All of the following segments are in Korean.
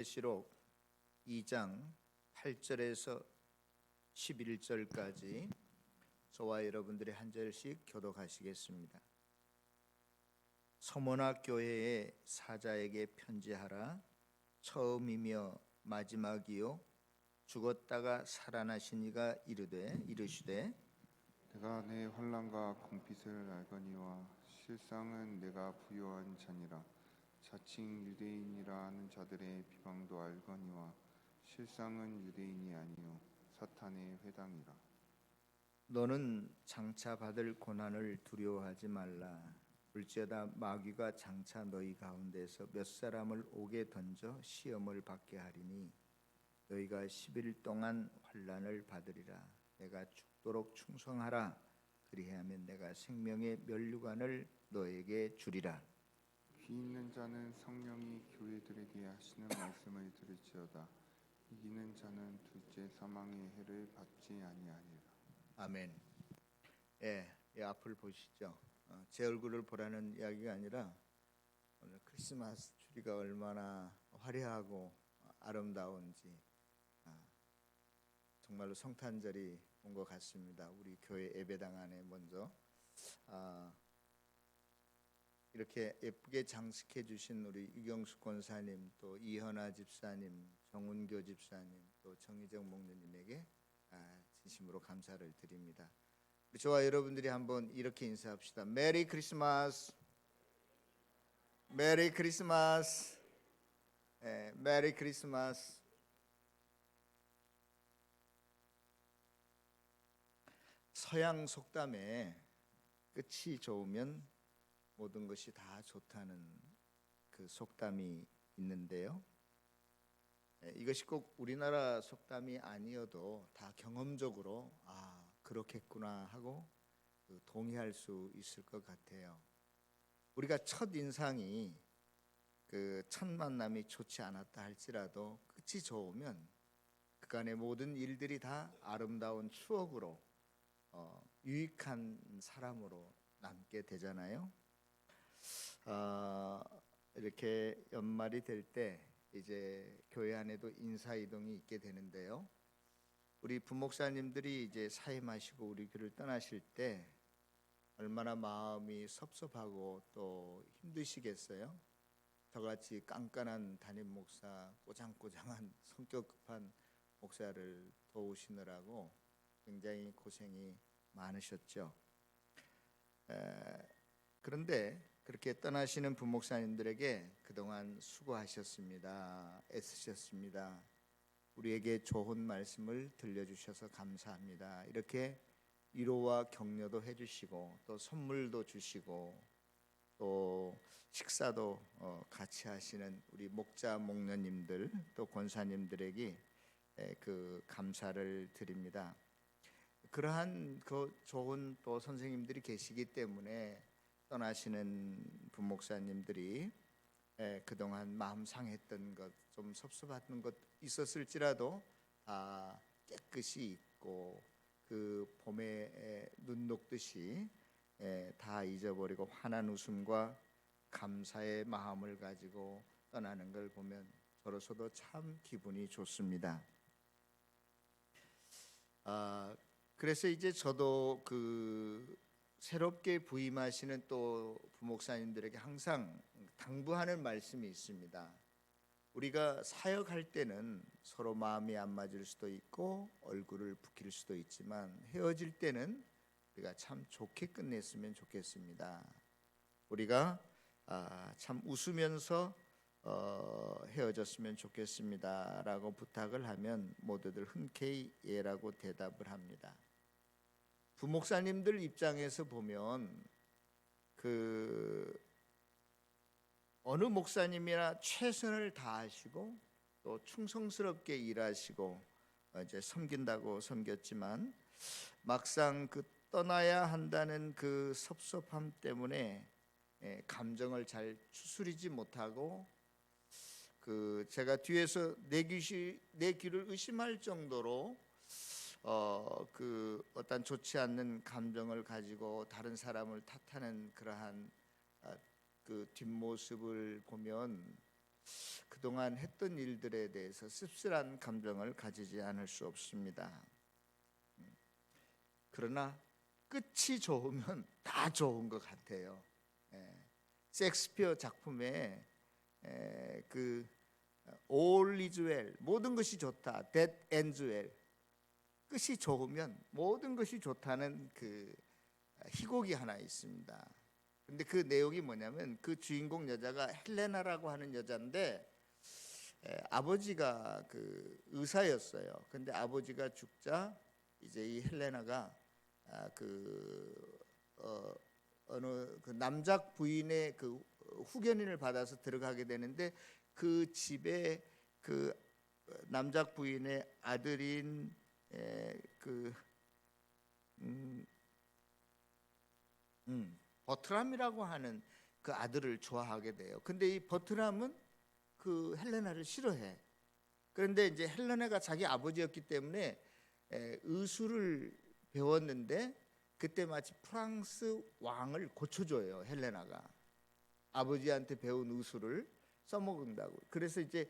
계시록 2장 8절에서 11절까지 저와 여러분들이 한 절씩 교독하시겠습니다. 서머나 교회의 사자에게 편지하라. 처음이며 마지막이요 죽었다가 살아나신 이가 이르시되 내가 내 환난과 궁핍을 알거니와 실상은 내가 부요한 자니라. 자칭 유대인이라 하는 자들의 비방도 알거니와 실상은 유대인이 아니요 사탄의 회당이라. 너는 장차 받을 고난을 두려워하지 말라. 볼지어다 마귀가 장차 너희 가운데서 몇 사람을 옥에 던져 시험을 받게 하리니 너희가 10일 동안 환난을 받으리라. 내가 죽도록 충성하라. 그리하면 내가 생명의 면류관을 너에게 주리라. 귀 있는 자는 성령이 교회들에게 하시는 말씀을 들을지어다. 이기는 자는 둘째 사망의 해를 받지 아니하리라. 아멘. 이 앞을 보시죠. 제 얼굴을 보라는 이야기가 아니라 오늘 크리스마스 트리가 얼마나 화려하고 아름다운지 정말로 성탄절이 온 것 같습니다. 우리 교회 예배당 안에 먼저 이렇게 예쁘게 장식해 주신 우리 유경숙 권사님, 또 이현아 집사님, 정운교 집사님, 또 정희정 목사님에게 진심으로 감사를 드립니다. 저와 여러분들이 한번 이렇게 인사합시다. 메리 크리스마스. 메리 크리스마스. 메리 크리스마스. 서양 속담에 끝이 좋으면 모든 것이 다 좋다는 그 속담이 있는데요. 이것이 꼭 우리나라 속담이 아니어도 다 경험적으로 그렇겠구나 하고 동의할 수 있을 것 같아요. 우리가 첫 인상이 첫 만남이 좋지 않았다 할지라도 끝이 좋으면 그간의 모든 일들이 다 아름다운 추억으로 유익한 사람으로 남게 되잖아요. 이렇게 연말이 될 때 이제 교회 안에도 인사 이동이 있게 되는데요. 우리 부목사님들이 이제 사임하시고 우리 교회를 떠나실 때 얼마나 마음이 섭섭하고 또 힘드시겠어요. 저같이 깐깐한 담임 목사, 꼬장꼬장한 성격 급한 목사를 도우시느라고 굉장히 고생이 많으셨죠. 그런데 그렇게 떠나시는 부목사님들에게 그동안 수고하셨습니다. 애쓰셨습니다. 우리에게 좋은 말씀을 들려주셔서 감사합니다. 이렇게 위로와 격려도 해주시고 또 선물도 주시고 또 식사도 같이 하시는 우리 목자 목녀님들 또 권사님들에게 그 감사를 드립니다. 그러한 그 좋은 또 선생님들이 계시기 때문에 떠나시는 부목사님들이 그동안 마음 상했던 것, 좀 섭섭했던 것 있었을지라도 다 깨끗이 잊고 그 봄에 눈 녹듯이 다 잊어버리고 환한 웃음과 감사의 마음을 가지고 떠나는 걸 보면 저로서도 참 기분이 좋습니다. 그래서 이제 저도 새롭게 부임하시는 또 부목사님들에게 항상 당부하는 말씀이 있습니다. 우리가 사역할 때는 서로 마음이 안 맞을 수도 있고 얼굴을 붉힐 수도 있지만 헤어질 때는 우리가 참 좋게 끝냈으면 좋겠습니다. 우리가 참 웃으면서 헤어졌으면 좋겠습니다 라고 부탁을 하면 모두들 흔쾌히 예라고 대답을 합니다. 부목사님들 입장에서 보면 어느 목사님이나 최선을 다하시고 또 충성스럽게 일하시고 이제 섬긴다고 섬겼지만 막상 떠나야 한다는 그 섭섭함 때문에 감정을 잘 추스리지 못하고 제가 뒤에서 내 귀를 의심할 정도로 어떤 좋지 않는 감정을 가지고 다른 사람을 탓하는 그러한 그 뒷모습을 보면 그동안 했던 일들에 대해서 씁쓸한 감정을 가지지 않을 수 없습니다. 그러나 끝이 좋으면 다 좋은 것 같아요. 셰익스피어 작품에 그 All is well, 모든 것이 좋다. That ends well. 끝이 좋으면 모든 것이 좋다는 그 희곡이 하나 있습니다. 근데 그 내용이 뭐냐면 그 주인공 여자가 헬레나라고 하는 여자인데 아버지가 그 의사였어요. 근데 아버지가 죽자 이제 이 헬레나가 어느 그 남작 부인의 그 후견인을 받아서 들어가게 되는데 그 집에 그 남작 부인의 아들인 버트람이라고 하는 그 아들을 좋아하게 돼요. 근데 이 버트람은 그 헬레나를 싫어해. 그런데 이제 헬레나가 자기 아버지였기 때문에 의술을 배웠는데 그때 마치 프랑스 왕을 고쳐줘요. 헬레나가 아버지한테 배운 의술을 써먹는다고. 그래서 이제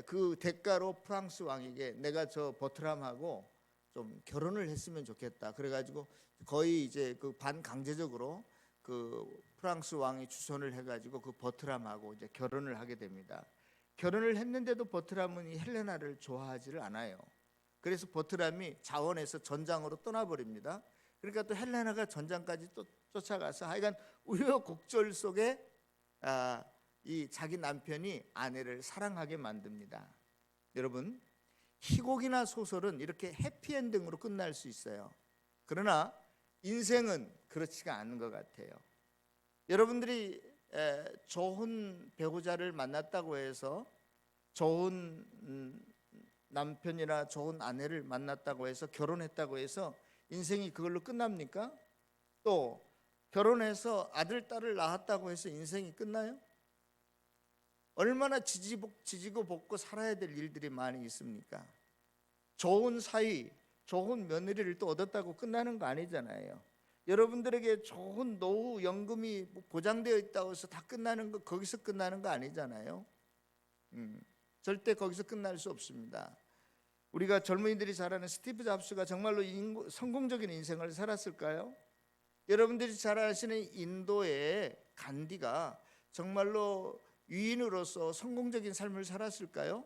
그 대가로 프랑스 왕에게 내가 저 버트람하고 좀 결혼을 했으면 좋겠다. 그래가지고 거의 이제 그 반강제적으로 그 프랑스 왕이 추선을 해가지고 그 버트람하고 이제 결혼을 하게 됩니다. 결혼을 했는데도 버트람은 이 헬레나를 좋아하지를 않아요. 그래서 버트람이 자원해서 전장으로 떠나버립니다. 그러니까 또 헬레나가 전장까지 또 쫓아가서 하여간 우여곡절 속에 이 자기 남편이 아내를 사랑하게 만듭니다. 여러분, 희곡이나 소설은 이렇게 해피엔딩으로 끝날 수 있어요. 그러나 인생은 그렇지가 않은 것 같아요. 여러분들이 좋은 배우자를 만났다고 해서 좋은 남편이나 좋은 아내를 만났다고 해서 결혼했다고 해서 인생이 그걸로 끝납니까? 또 결혼해서 아들, 딸을 낳았다고 해서 인생이 끝나요? 얼마나 지지고 볶고 살아야 될 일들이 많이 있습니까? 좋은 사위, 좋은 며느리를 또 얻었다고 끝나는 거 아니잖아요. 여러분들에게 좋은 노후 연금이 보장되어 있다고 해서 다 끝나는 거, 거기서 끝나는 거 아니잖아요. 절대 거기서 끝날 수 없습니다. 우리가 젊은이들이 잘 아는 스티브 잡스가 정말로 성공적인 인생을 살았을까요? 여러분들이 잘 아시는 인도의 간디가 정말로 유인으로서 성공적인 삶을 살았을까요?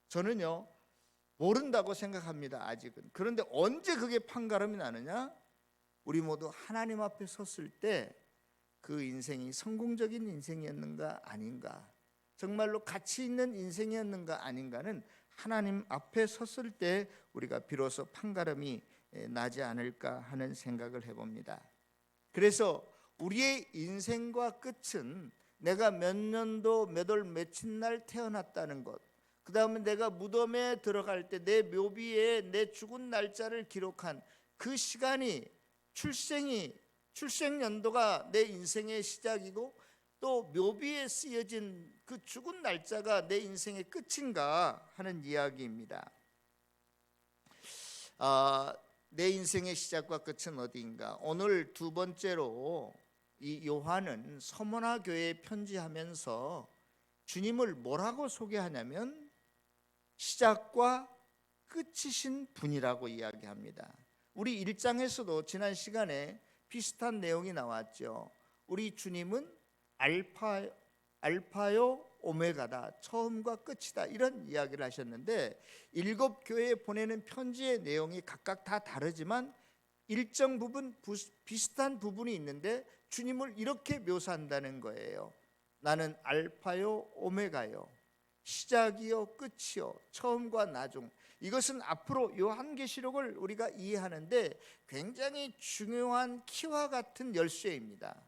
저는요, 모른다고 생각합니다. 아직은. 그런데 언제 그게 판가름이 나느냐? 우리 모두 하나님 앞에 섰을 때 그 인생이 성공적인 인생이었는가 아닌가, 정말로 가치 있는 인생이었는가 아닌가는 하나님 앞에 섰을 때 우리가 비로소 판가름이 나지 않을까 하는 생각을 해봅니다. 그래서 우리의 인생과 끝은 내가 몇 년도 몇 월 며칠 날 태어났다는 것, 그 다음에 내가 무덤에 들어갈 때 내 묘비에 내 죽은 날짜를 기록한 그 시간이 출생 연도가 내 인생의 시작이고 또 묘비에 쓰여진 그 죽은 날짜가 내 인생의 끝인가 하는 이야기입니다. 내 인생의 시작과 끝은 어디인가? 오늘 두 번째로 이 요한은 서머나 교회에 편지하면서 주님을 뭐라고 소개하냐면 시작과 끝이신 분이라고 이야기합니다. 우리 1장에서도 지난 시간에 비슷한 내용이 나왔죠. 우리 주님은 알파요 오메가다, 처음과 끝이다, 이런 이야기를 하셨는데 7교회에 보내는 편지의 내용이 각각 다 다르지만 일정 부분 비슷한 부분이 있는데 주님을 이렇게 묘사한다는 거예요. 나는 알파요 오메가요, 시작이요 끝이요, 처음과 나중. 이것은 앞으로 요한계시록을 우리가 이해하는데 굉장히 중요한 키와 같은 열쇠입니다.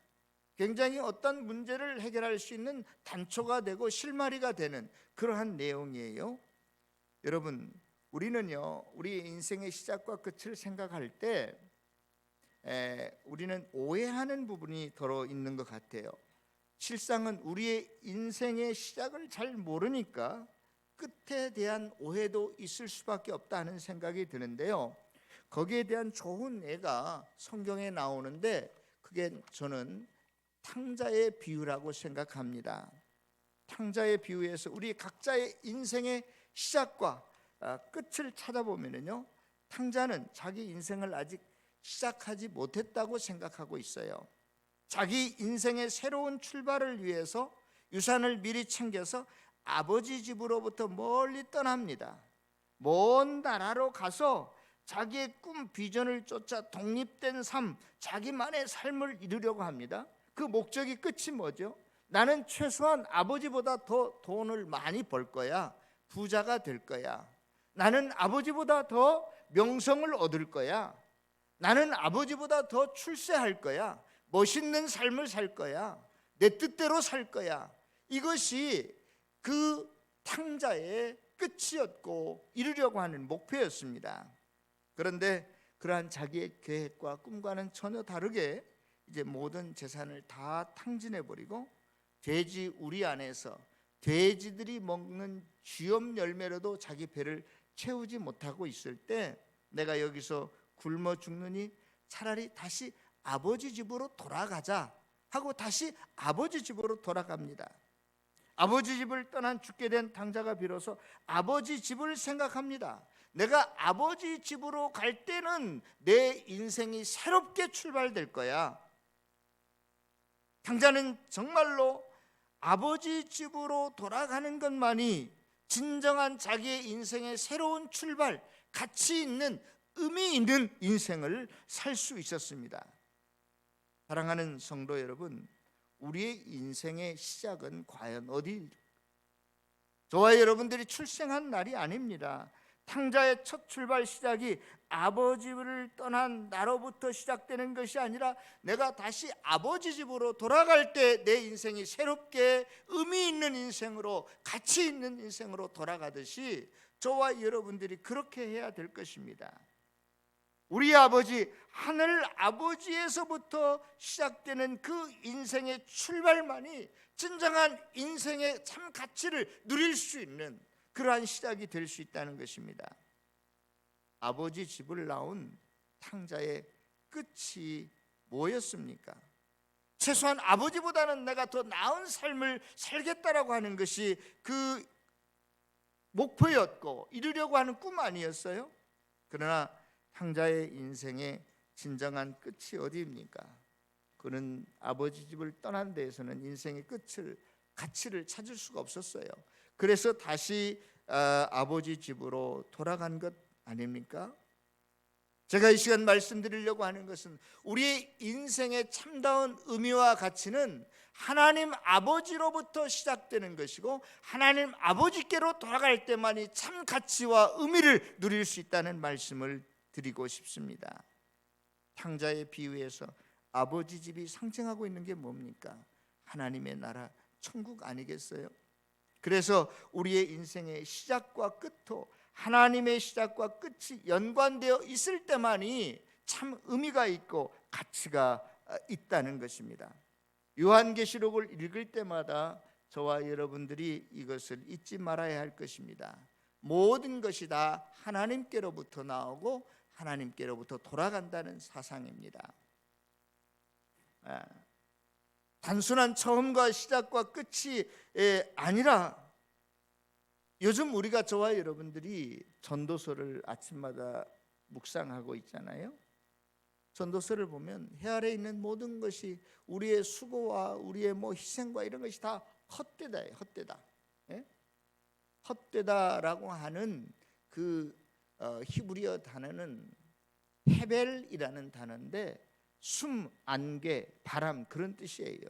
굉장히 어떤 문제를 해결할 수 있는 단초가 되고 실마리가 되는 그러한 내용이에요. 여러분, 우리는요, 우리 인생의 시작과 끝을 생각할 때 우리는 오해하는 부분이 더러 있는 것 같아요. 실상은 우리의 인생의 시작을 잘 모르니까 끝에 대한 오해도 있을 수밖에 없다 하는 생각이 드는데요, 거기에 대한 좋은 예가 성경에 나오는데 그게 저는 탕자의 비유라고 생각합니다. 탕자의 비유에서 우리 각자의 인생의 시작과 끝을 찾아보면요, 탕자는 자기 인생을 아직 시작하지 못했다고 생각하고 있어요. 자기 인생의 새로운 출발을 위해서 유산을 미리 챙겨서 아버지 집으로부터 멀리 떠납니다. 먼 나라로 가서 자기의 꿈 비전을 쫓아 독립된 삶, 자기만의 삶을 이루려고 합니다. 그 목적이 끝이 뭐죠? 나는 최소한 아버지보다 더 돈을 많이 벌 거야. 부자가 될 거야. 나는 아버지보다 더 명성을 얻을 거야. 나는 아버지보다 더 출세할 거야. 멋있는 삶을 살 거야. 내 뜻대로 살 거야. 이것이 그 탕자의 끝이었고 이루려고 하는 목표였습니다. 그런데 그러한 자기의 계획과 꿈과는 전혀 다르게 이제 모든 재산을 다 탕진해버리고 돼지 우리 안에서 돼지들이 먹는 쥐염 열매로도 자기 배를 채우지 못하고 있을 때 내가 여기서 굶어 죽느니 차라리 다시 아버지 집으로 돌아가자 하고 다시 아버지 집으로 돌아갑니다. 아버지 집을 떠난 죽게 된 탕자가 비로소 아버지 집을 생각합니다. 내가 아버지 집으로 갈 때는 내 인생이 새롭게 출발될 거야. 탕자는 정말로 아버지 집으로 돌아가는 것만이 진정한 자기의 인생의 새로운 출발, 가치 있는 의미 있는 인생을 살 수 있었습니다. 사랑하는 성도 여러분, 우리의 인생의 시작은 과연 어디? 저와 여러분들이 출생한 날이 아닙니다. 탕자의 첫 출발 시작이 아버지를 떠난 나로부터 시작되는 것이 아니라 내가 다시 아버지 집으로 돌아갈 때 내 인생이 새롭게 의미 있는 인생으로, 가치 있는 인생으로 돌아가듯이 저와 여러분들이 그렇게 해야 될 것입니다. 우리 아버지, 하늘 아버지에서부터 시작되는 그 인생의 출발만이 진정한 인생의 참 가치를 누릴 수 있는 그러한 시작이 될 수 있다는 것입니다. 아버지 집을 나온 탕자의 끝이 뭐였습니까? 최소한 아버지보다는 내가 더 나은 삶을 살겠다라고 하는 것이 그 목표였고 이루려고 하는 꿈 아니었어요? 그러나 탕자의 인생의 진정한 끝이 어디입니까? 그는 아버지 집을 떠난 데에서는 인생의 끝을, 가치를 찾을 수가 없었어요. 그래서 다시 아버지 집으로 돌아간 것 아닙니까? 제가 이 시간 말씀드리려고 하는 것은 우리의 인생의 참다운 의미와 가치는 하나님 아버지로부터 시작되는 것이고 하나님 아버지께로 돌아갈 때만이 참 가치와 의미를 누릴 수 있다는 말씀을 드리고 싶습니다. 탕자의 비유에서 아버지 집이 상징하고 있는 게 뭡니까? 하나님의 나라, 천국 아니겠어요? 그래서 우리의 인생의 시작과 끝도 하나님의 시작과 끝이 연관되어 있을 때만이 참 의미가 있고 가치가 있다는 것입니다. 요한계시록을 읽을 때마다 저와 여러분들이 이것을 잊지 말아야 할 것입니다. 모든 것이 다 하나님께로부터 나오고 하나님께로부터 돌아간다는 사상입니다. 단순한 처음과 시작과 끝이 아니라 요즘 우리가 저와 여러분들이 전도서를 아침마다 묵상하고 있잖아요. 전도서를 보면 해 아래 있는 모든 것이 우리의 수고와 우리의 희생과 이런 것이 다 헛되다예요. 헛되다. 예? 헛되다라고 하는 그 히브리어 단어는 헤벨이라는 단어인데 숨, 안개, 바람 그런 뜻이에요.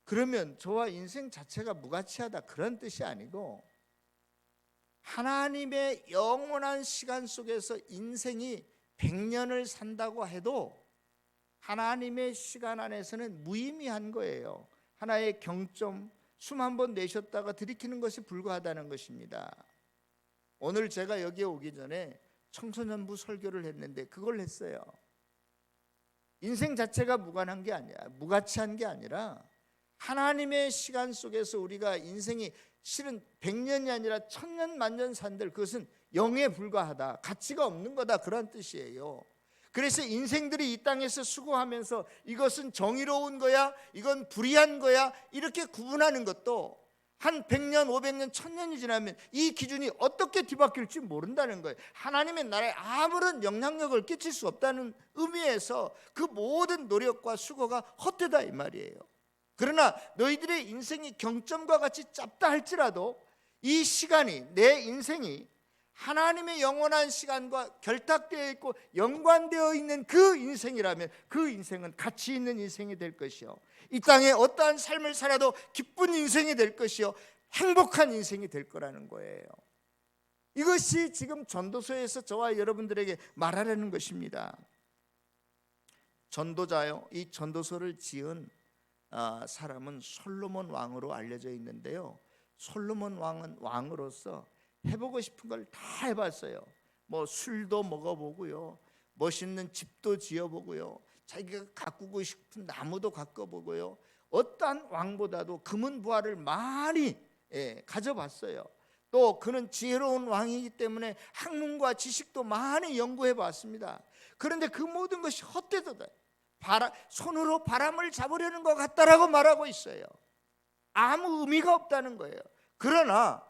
그러면 저와 인생 자체가 무가치하다 그런 뜻이 아니고 하나님의 영원한 시간 속에서 인생이 100년을 산다고 해도 하나님의 시간 안에서는 무의미한 거예요. 하나의 경점, 숨 한 번 내쉬었다가 들이키는 것이 불과하다는 것입니다. 오늘 제가 여기에 오기 전에 청소년부 설교를 했는데 그걸 했어요. 인생 자체가 무관한 게 아니라, 무가치한 게 아니라 하나님의 시간 속에서 우리가 인생이 실은 100년이 아니라 1000년 만년 산들 그것은 영에 불과하다, 가치가 없는 거다 그런 뜻이에요. 그래서 인생들이 이 땅에서 수고하면서 이것은 정의로운 거야, 이건 불의한 거야, 이렇게 구분하는 것도 한 100년, 500년, 1000년이 지나면 이 기준이 어떻게 뒤바뀔지 모른다는 거예요. 하나님의 나라에 아무런 영향력을 끼칠 수 없다는 의미에서 그 모든 노력과 수고가 헛되다 이 말이에요. 그러나 너희들의 인생이 경점과 같이 짧다 할지라도 이 시간이, 내 인생이 하나님의 영원한 시간과 결탁되어 있고 연관되어 있는 그 인생이라면 그 인생은 가치 있는 인생이 될 것이요, 이 땅에 어떠한 삶을 살아도 기쁜 인생이 될 것이요, 행복한 인생이 될 거라는 거예요. 이것이 지금 전도서에서 저와 여러분들에게 말하려는 것입니다. 전도자요, 이 전도서를 지은 사람은 솔로몬 왕으로 알려져 있는데요, 솔로몬 왕은 왕으로서 해보고 싶은 걸 다 해봤어요. 뭐 술도 먹어보고요, 멋있는 집도 지어보고요, 자기가 가꾸고 싶은 나무도 가꿔보고요, 어떠한 왕보다도 금은 부하를 많이 가져봤어요. 또 그는 지혜로운 왕이기 때문에 학문과 지식도 많이 연구해봤습니다. 그런데 그 모든 것이 헛되도다, 손으로 바람을 잡으려는 것 같다라고 말하고 있어요. 아무 의미가 없다는 거예요. 그러나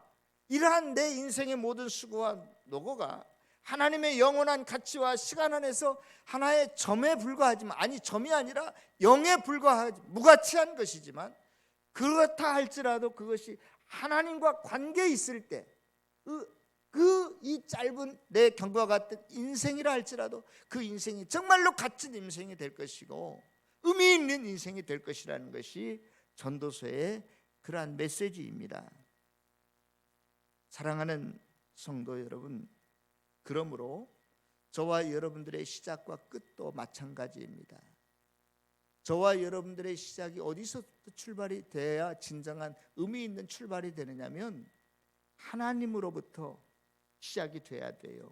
이러한 내 인생의 모든 수고와 노고가 하나님의 영원한 가치와 시간 안에서 하나의 점에 불과하지만, 아니 점이 아니라 영에 불과하지 무가치한 것이지만, 그렇다 할지라도 그것이 하나님과 관계 있을 때 이 짧은 내 경과 같은 인생이라 할지라도 그 인생이 정말로 값진 인생이 될 것이고 의미 있는 인생이 될 것이라는 것이 전도서의 그러한 메시지입니다. 사랑하는 성도 여러분, 그러므로 저와 여러분들의 시작과 끝도 마찬가지입니다. 저와 여러분들의 시작이 어디서부터 출발이 돼야 진정한 의미 있는 출발이 되느냐면 하나님으로부터 시작이 돼야 돼요.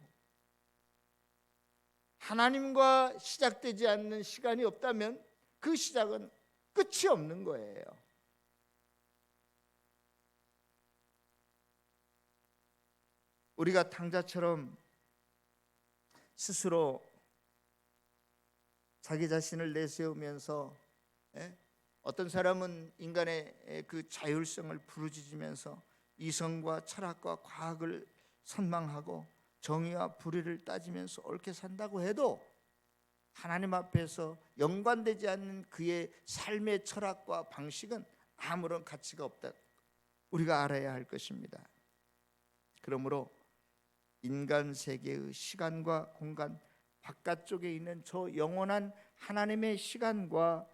하나님과 시작되지 않는 시간이 없다면 그 시작은 끝이 없는 거예요. 우리가 탕자처럼 스스로 자기 자신을 내세우면서, 어떤 사람은 인간의 그 자율성을 부르짖으면서 이성과 철학과 과학을 선망하고 정의와 불의를 따지면서 옳게 산다고 해도 하나님 앞에서 연관되지 않는 그의 삶의 철학과 방식은 아무런 가치가 없다, 우리가 알아야 할 것입니다. 그러므로 인간 세계의 시간과 공간 바깥쪽에 있는 저 영원한 하나님의 시간과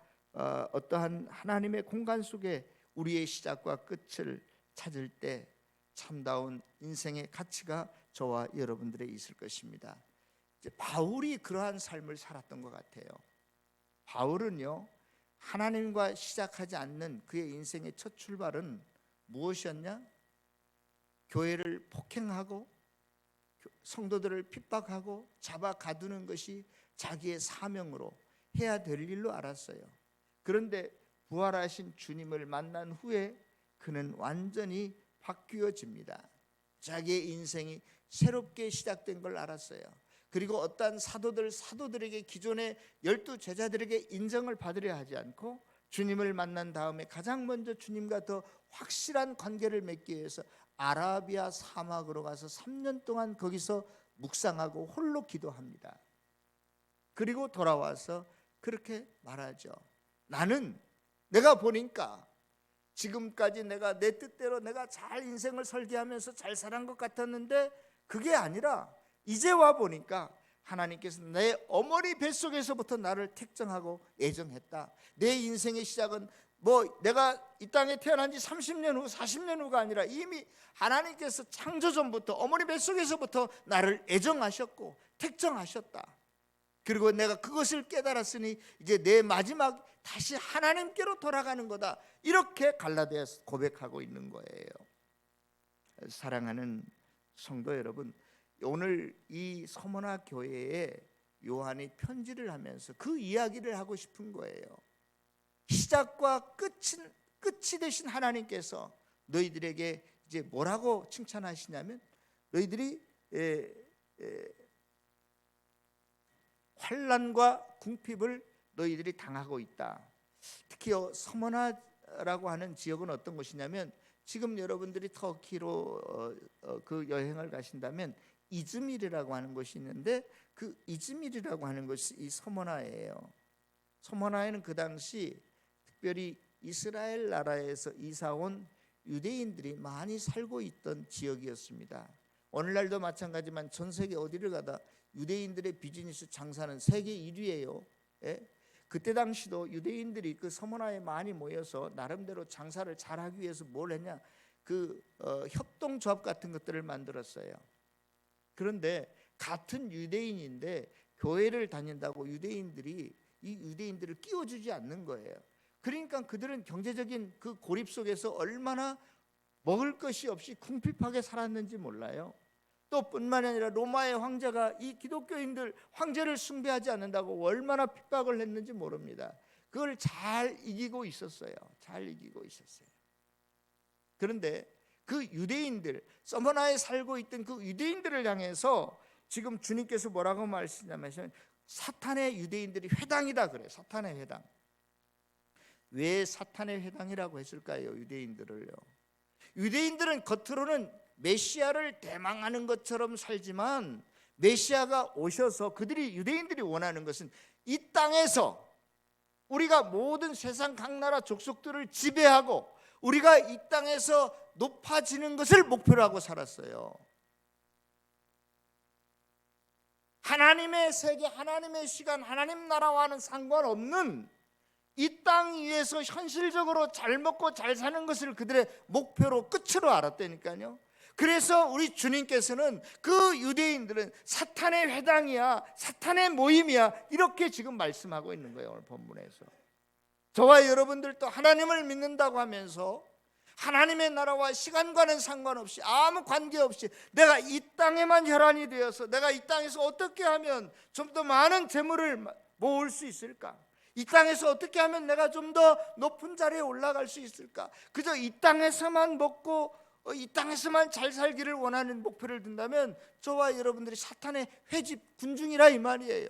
어떠한 하나님의 공간 속에 우리의 시작과 끝을 찾을 때 참다운 인생의 가치가 저와 여러분들에 있을 것입니다. 이제 바울이 그러한 삶을 살았던 것 같아요. 바울은요, 하나님과 시작하지 않는 그의 인생의 첫 출발은 무엇이었냐? 교회를 폭행하고 성도들을 핍박하고 잡아 가두는 것이 자기의 사명으로 해야 될 일로 알았어요. 그런데 부활하신 주님을 만난 후에 그는 완전히 바뀌어집니다. 자기의 인생이 새롭게 시작된 걸 알았어요. 그리고 어떠한 사도들에게, 기존의 12 제자들에게 인정을 받으려 하지 않고 주님을 만난 다음에 가장 먼저 주님과 더 확실한 관계를 맺기 위해서 아라비아 사막으로 가서 3년 동안 거기서 묵상하고 홀로 기도합니다. 그리고 돌아와서 그렇게 말하죠. 나는 내가 보니까 지금까지 내가 내 뜻대로 내가 잘 인생을 설계하면서 잘 살은 것 같았는데 그게 아니라 이제 와 보니까 하나님께서 내 어머니 뱃속에서부터 나를 택정하고 애정했다. 내 인생의 시작은 내가 이 땅에 태어난 지 30년 후 40년 후가 아니라 이미 하나님께서 창조 전부터 어머니 뱃속에서부터 나를 애정하셨고 택정하셨다. 그리고 내가 그것을 깨달았으니 이제 내 마지막 다시 하나님께로 돌아가는 거다. 이렇게 갈라디아서 고백하고 있는 거예요. 사랑하는 성도 여러분, 오늘 이 서머나 교회에 요한이 편지를 하면서 그 이야기를 하고 싶은 거예요. 시작과 끝이 되신 하나님께서 너희들에게 이제 뭐라고 칭찬하시냐면, 너희들이 환난과 궁핍을 너희들이 당하고 있다. 특히 서머나라고 하는 지역은 어떤 곳이냐면 지금 여러분들이 터키로 그 여행을 가신다면 이즈밀이라고 하는 곳이 있는데 그 이즈밀이라고 하는 것이 이 서머나예요. 서머나에는 그 당시 특별히 이스라엘 나라에서 이사온 유대인들이 많이 살고 있던 지역이었습니다. 오늘날도 마찬가지지만 전 세계 어디를 가다 유대인들의 비즈니스 장사는 세계 1위예요. 예? 그때 당시도 유대인들이 그 서머나에 많이 모여서 나름대로 장사를 잘하기 위해서 뭘 했냐? 협동조합 같은 것들을 만들었어요. 그런데 같은 유대인인데 교회를 다닌다고 유대인들이 이 유대인들을 끼워주지 않는 거예요. 그러니까 그들은 경제적인 그 고립 속에서 얼마나 먹을 것이 없이 궁핍하게 살았는지 몰라요. 또 뿐만 아니라 로마의 황제가 이 기독교인들 황제를 숭배하지 않는다고 얼마나 핍박을 했는지 모릅니다. 그걸 잘 이기고 있었어요. 잘 이기고 있었어요. 그런데 그 유대인들, 서머나에 살고 있던 그 유대인들을 향해서 지금 주님께서 뭐라고 말씀하시냐면 사탄의 유대인들이 회당이다 그래요. 사탄의 회당. 왜 사탄의 회당이라고 했을까요? 유대인들을요. 유대인들은 겉으로는 메시아를 대망하는 것처럼 살지만 메시아가 오셔서 유대인들이 원하는 것은 이 땅에서 우리가 모든 세상 각 나라 족속들을 지배하고 우리가 이 땅에서 높아지는 것을 목표로 하고 살았어요. 하나님의 세계, 하나님의 시간, 하나님 나라와는 상관없는 이 땅 위에서 현실적으로 잘 먹고 잘 사는 것을 그들의 목표로 끝으로 알았다니까요. 그래서 우리 주님께서는 그 유대인들은 사탄의 회당이야, 사탄의 모임이야, 이렇게 지금 말씀하고 있는 거예요. 오늘 본문에서 저와 여러분들도 하나님을 믿는다고 하면서 하나님의 나라와 시간과는 상관없이 아무 관계없이 내가 이 땅에만 혈안이 되어서 내가 이 땅에서 어떻게 하면 좀 더 많은 재물을 모을 수 있을까? 이 땅에서 어떻게 하면 내가 좀 더 높은 자리에 올라갈 수 있을까? 그저 이 땅에서만 먹고 이 땅에서만 잘 살기를 원하는 목표를 둔다면 저와 여러분들이 사탄의 회집 군중이라 이 말이에요.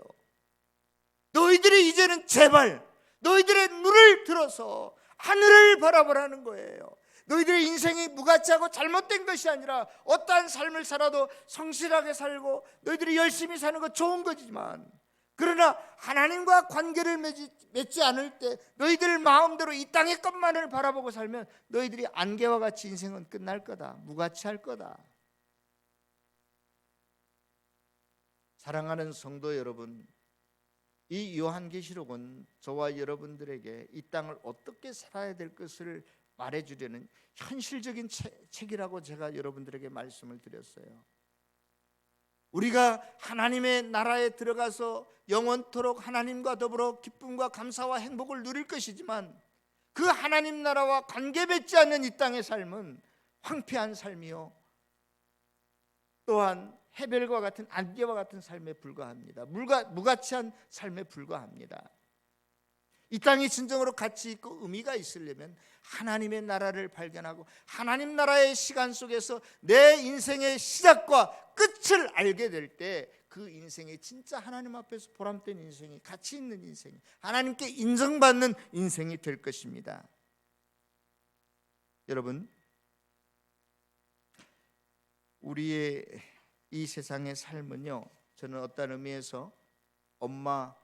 너희들이 이제는 제발 너희들의 눈을 들어서 하늘을 바라보라는 거예요. 너희들의 인생이 무가치하고 잘못된 것이 아니라 어떠한 삶을 살아도 성실하게 살고 너희들이 열심히 사는 것 좋은 거지만 그러나 하나님과 관계를 맺지 않을 때 너희들 마음대로 이 땅의 것만을 바라보고 살면 너희들이 안개와 같이 인생은 끝날 거다. 무가치할 거다. 사랑하는 성도 여러분, 이 요한계시록은 저와 여러분들에게 이 땅을 어떻게 살아야 될 것을 말해주려는 현실적인 책이라고 제가 여러분들에게 말씀을 드렸어요. 우리가 하나님의 나라에 들어가서 영원토록 하나님과 더불어 기쁨과 감사와 행복을 누릴 것이지만 그 하나님 나라와 관계 맺지 않는 이 땅의 삶은 황폐한 삶이요 또한 해벨과 같은 안개와 같은 삶에 불과합니다. 무가치한 삶에 불과합니다. 이 땅이 진정으로 가치 있고 의미가 있으려면 하나님의 나라를 발견하고 하나님 나라의 시간 속에서 내 인생의 시작과 끝을 알게 될 때 그 인생이 진짜 하나님 앞에서 보람된 인생이, 가치 있는 인생이, 하나님께 인정받는 인생이 될 것입니다. 여러분, 우리의 이 세상의 삶은요, 저는 어떤 의미에서 엄마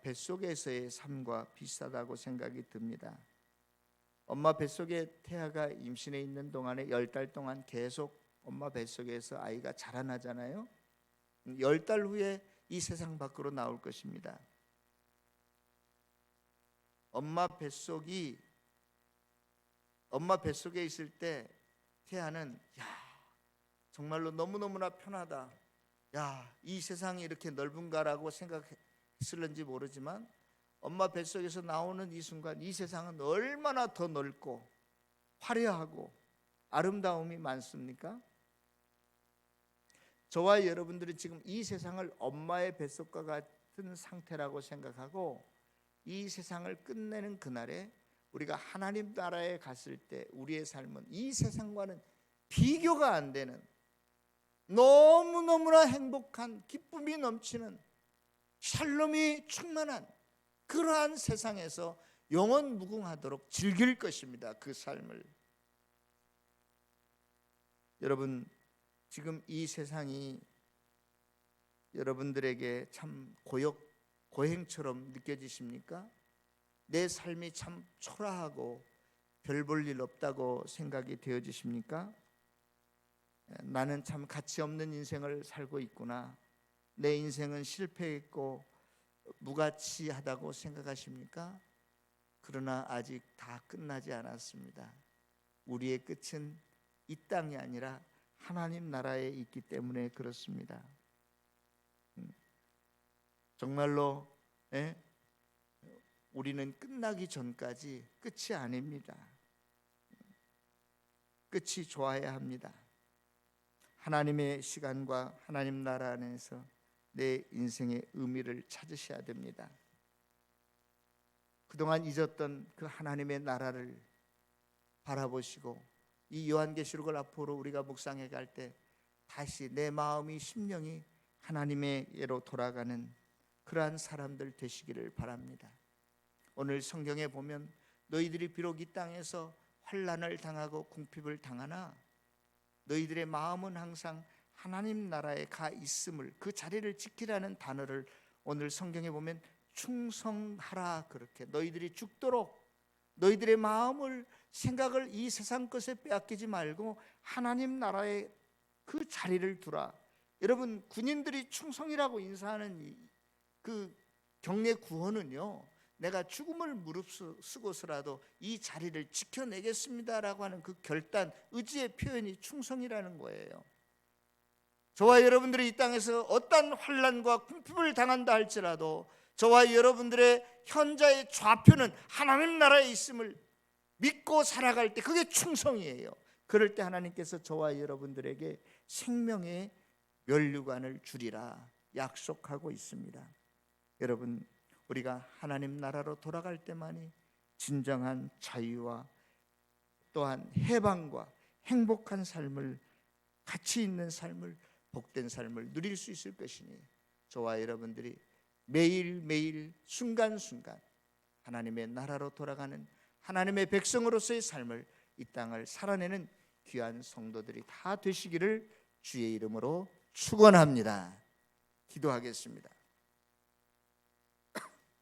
뱃속에서의 삶과 비슷하다고 생각이 듭니다. 엄마 뱃속에 태아가 임신해 있는 동안에 10달 동안 계속 엄마 뱃속에서 아이가 자라나잖아요. 10달 후에 이 세상 밖으로 나올 것입니다. 엄마 뱃속에 있을 때 태아는 정말로 너무너무나 편하다. 이 세상이 이렇게 넓은가라고 생각했을는지 모르지만 엄마 뱃속에서 나오는 이 순간 이 세상은 얼마나 더 넓고 화려하고 아름다움이 많습니까? 저와 여러분들이 지금 이 세상을 엄마의 뱃속과 같은 상태라고 생각하고 이 세상을 끝내는 그날에 우리가 하나님 나라에 갔을 때 우리의 삶은 이 세상과는 비교가 안 되는 너무너무나 행복한 기쁨이 넘치는 샬롬이 충만한 그러한 세상에서 영원 무궁하도록 즐길 것입니다. 그 삶을. 여러분, 지금 이 세상이 여러분들에게 참 고행처럼 느껴지십니까? 내 삶이 참 초라하고 별 볼 일 없다고 생각이 되어지십니까? 나는 참 가치 없는 인생을 살고 있구나, 내 인생은 실패했고 무가치하다고 생각하십니까? 그러나 아직 다 끝나지 않았습니다. 우리의 끝은 이 땅이 아니라 하나님 나라에 있기 때문에 그렇습니다. 정말로 우리는 끝나기 전까지 끝이 아닙니다. 끝이 좋아야 합니다. 하나님의 시간과 하나님 나라 안에서 내 인생의 의미를 찾으셔야 됩니다. 그동안 잊었던 그 하나님의 나라를 바라보시고 이 요한계시록을 앞으로 우리가 묵상해 갈 때 다시 내 마음이 심령이 하나님의로 돌아가는 그러한 사람들 되시기를 바랍니다. 오늘 성경에 보면 너희들이 비록 이 땅에서 환난을 당하고 궁핍을 당하나 너희들의 마음은 항상 하나님 나라에 가 있음을, 그 자리를 지키라는 단어를 오늘 성경에 보면 충성하라, 그렇게 너희들이 죽도록 너희들의 마음을, 생각을 이 세상 것에 빼앗기지 말고 하나님 나라에 그 자리를 두라. 여러분, 군인들이 충성이라고 인사하는 그 경례 구호는요, 내가 죽음을 무릅쓰고서라도 이 자리를 지켜내겠습니다라고 하는 그 결단, 의지의 표현이 충성이라는 거예요. 저와 여러분들이 이 땅에서 어떤 환난과 궁핍을 당한다 할지라도 저와 여러분들의 현자의 좌표는 하나님 나라에 있음을 믿고 살아갈 때 그게 충성이에요. 그럴 때 하나님께서 저와 여러분들에게 생명의 면류관을 주리라 약속하고 있습니다. 여러분, 우리가 하나님 나라로 돌아갈 때만이 진정한 자유와 또한 해방과 행복한 삶을, 가치 있는 삶을, 복된 삶을 누릴 수 있을 것이니 저와 여러분들이 매일매일 순간순간 하나님의 나라로 돌아가는 하나님의 백성으로서의 삶을, 이 땅을 살아내는 귀한 성도들이 다 되시기를 주의 이름으로 축원합니다. 기도하겠습니다.